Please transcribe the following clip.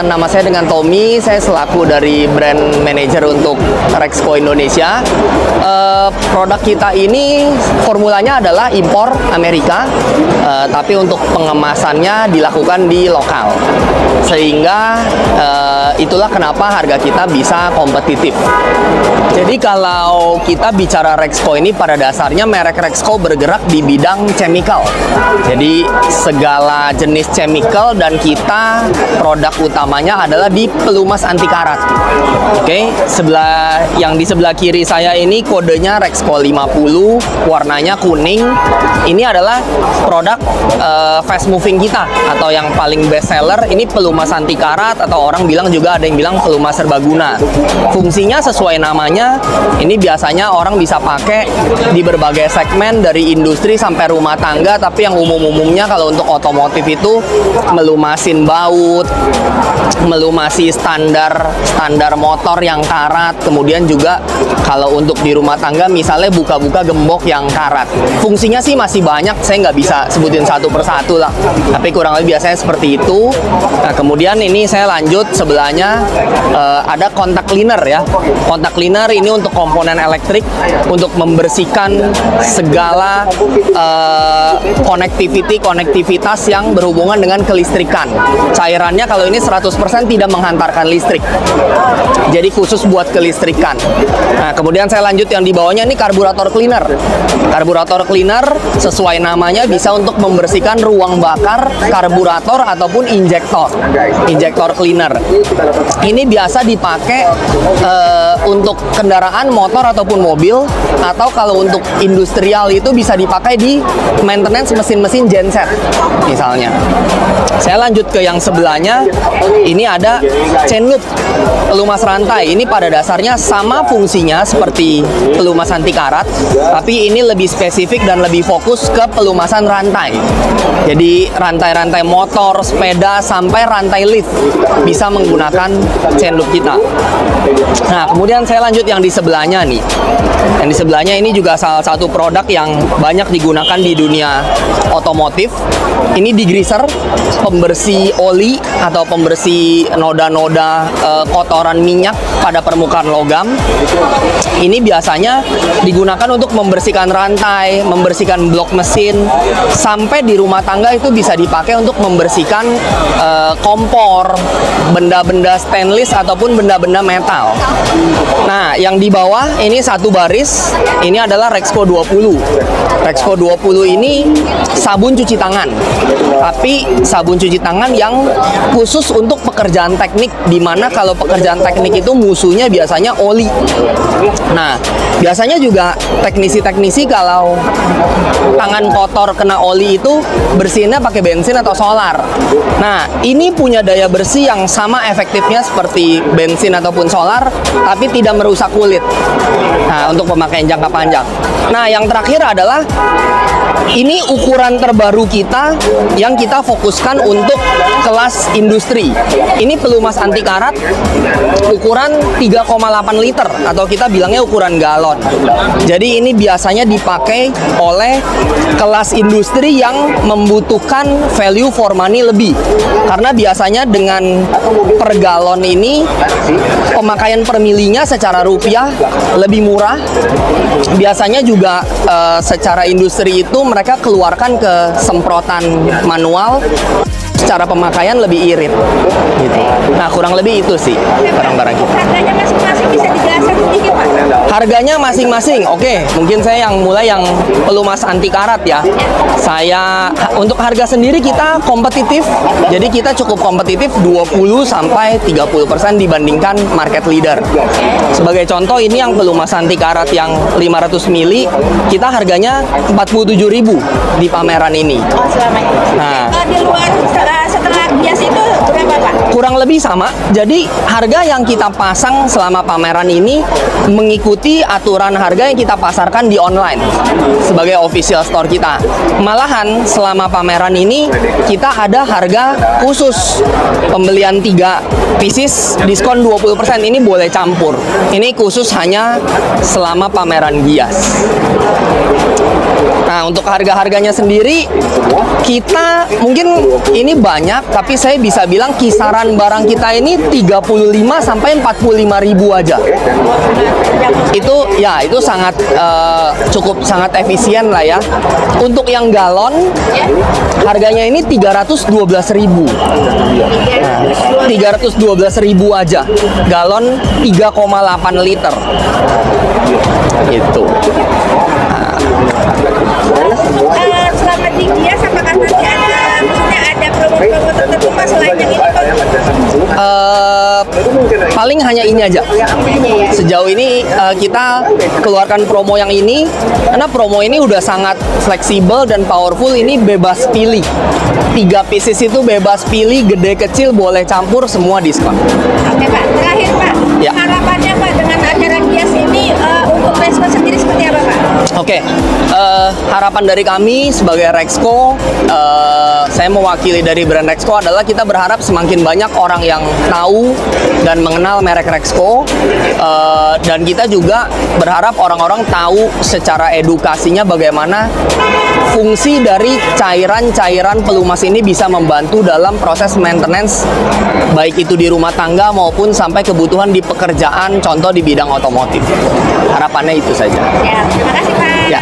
Perkenalkan, nama saya dengan Tommy. Saya selaku dari brand manager untuk Rexco Indonesia. Produk kita ini formulanya adalah impor Amerika, tapi untuk pengemasannya dilakukan di lokal. Sehingga itulah kenapa harga kita bisa kompetitif. Jadi kalau kita bicara Rexco ini, pada dasarnya merek Rexco bergerak di bidang chemical. Jadi segala jenis chemical, dan kita produk utamanya adalah di pelumas anti karat. Oke, yang di sebelah kiri saya ini kodenya Rexco 50, warnanya kuning. Ini adalah produk fast moving kita, atau yang paling best seller. Ini pelumas anti karat, atau orang bilang juga, ada yang bilang pelumas serbaguna. Fungsinya sesuai namanya, ini biasanya orang bisa pakai di berbagai segmen, dari industri sampai rumah tangga. Tapi yang umumnya kalau untuk otomotif itu melumasin baut, melumasi standar motor yang karat. Kemudian juga kalau untuk di rumah tangga, misalnya buka-buka gembok yang karat. Fungsinya sih masih banyak, saya nggak bisa sebutin satu persatu lah, tapi kurang lebih biasanya seperti itu. Nah, kemudian ini saya lanjut sebelahnya, ada kontak cleaner ya. Kontak cleaner ini untuk komponen elektrik, untuk membersihkan segala konektivitas yang berhubungan dengan kelistrikan. Cairannya kalau ini 100% tidak menghantarkan listrik, jadi khusus buat kelistrikan. Nah, kemudian saya lanjut yang di bawahnya, ini karburator cleaner. Karburator cleaner sesuai namanya bisa untuk membersihkan ruang bakar karburator ataupun injektor cleaner. Ini biasa dipakai untuk kendaraan motor ataupun mobil, atau kalau untuk industrial itu bisa dipakai di maintenance mesin-mesin genset misalnya. Saya lanjut ke yang sebelahnya, ini ada chain loop, pelumas rantai. Ini pada dasarnya sama fungsinya seperti pelumas anti karat, tapi ini lebih spesifik dan lebih fokus ke pelumasan rantai. Jadi rantai-rantai motor, sepeda, sampai rantai lift bisa menggunakan chain loop kita. Nah, kemudian saya lanjut yang di sebelahnya nih. Yang di sebelahnya ini juga salah satu produk yang banyak digunakan di dunia otomotif. Ini degreaser, pembersih oli atau pembersih noda-noda kotoran minyak pada permukaan logam. Ini biasanya digunakan untuk membersihkan rantai, membersihkan blok mesin, sampai di rumah tangga itu bisa dipakai untuk membersihkan kompor, benda-benda stainless ataupun benda-benda metal. Nah, yang di bawah ini satu baris, ini adalah Rexco 20. Rexco 20 ini sabun cuci tangan, tapi sabun cuci tangan yang khusus untuk pekerjaan teknik, dimana kalau pekerjaan teknik itu musuhnya biasanya oli. Nah, biasanya juga teknisi-teknisi kalau tangan kotor kena oli itu bersihinnya pakai bensin atau solar. Nah, ini punya daya bersih yang sama efektifnya seperti bensin ataupun solar, tapi tidak merusak kulit. Nah, untuk pemakaian jangka panjang. Nah, yang terakhir adalah ini ukuran terbaru kita yang kita fokuskan untuk kelas industri. Ini pelumas anti karat ukuran 3,8 liter, atau kita bilangnya ukuran galon. Jadi ini biasanya dipakai oleh kelas industri yang membutuhkan value for money lebih. Karena biasanya dengan per galon ini pemakaian per milinya secara rupiah lebih murah. Biasanya juga secara industri itu mereka keluarkan ke semprotan manual, secara pemakaian lebih irit gitu. Nah, kurang lebih itu sih barang-barang kita. Harganya masing-masing bisa dijelaskan sedikit, Pak? Harganya masing-masing. Oke, mungkin saya yang mulai yang pelumas anti karat ya. Saya untuk harga sendiri kita kompetitif. Jadi kita cukup kompetitif 20 sampai 30% dibandingkan market leader. Sebagai contoh, ini yang pelumas anti karat yang 500 mili, kita harganya 47.000 di pameran ini. Oh, selama ini. Nah, Di luar setelah bias itu berapa, Pak? kurang lebih sama. Jadi harga yang kita pasang selama pameran ini mengikuti aturan harga yang kita pasarkan di online sebagai official store kita. Malahan selama pameran ini kita ada harga khusus, pembelian 3 pieces diskon 20%. Ini boleh campur. Ini khusus hanya selama pameran Gias. Nah, untuk harga-harganya sendiri kita mungkin ini banyak, tapi saya bisa bilang kisaran barang kita ini 35 sampai 45 ribu aja. Itu sangat cukup sangat efisien lah ya. Untuk yang galon harganya ini 312.000. Nah, 312.000 aja. Galon 3,8 liter. Gitu. Selama di Gias apakah nanti ada, maksudnya ada promo-promo tertentu Pak selain yang ini Pak? Paling hanya ini aja. Sejauh ini kita keluarkan promo yang ini karena promo ini udah sangat fleksibel dan powerful. Ini bebas pilih. 3 pieces itu bebas pilih, gede kecil boleh campur, semua diskon. Oke Pak, terakhir Pak, Ya. harapannya Pak dengan acara Gias ini untuk Rexco sendiri seperti apa Pak? Oke, harapan dari kami sebagai Rexco, saya mewakili dari brand Rexco adalah kita berharap semakin banyak orang yang tahu dan mengenal merek Rexco, dan kita juga berharap orang-orang tahu secara edukasinya bagaimana fungsi dari cairan-cairan pelumas ini bisa membantu dalam proses maintenance, baik itu di rumah tangga maupun sampai kebutuhan di pekerjaan, contoh di bidang otomotif. Harapannya itu saja. Ya, terima kasih Pak. Ya.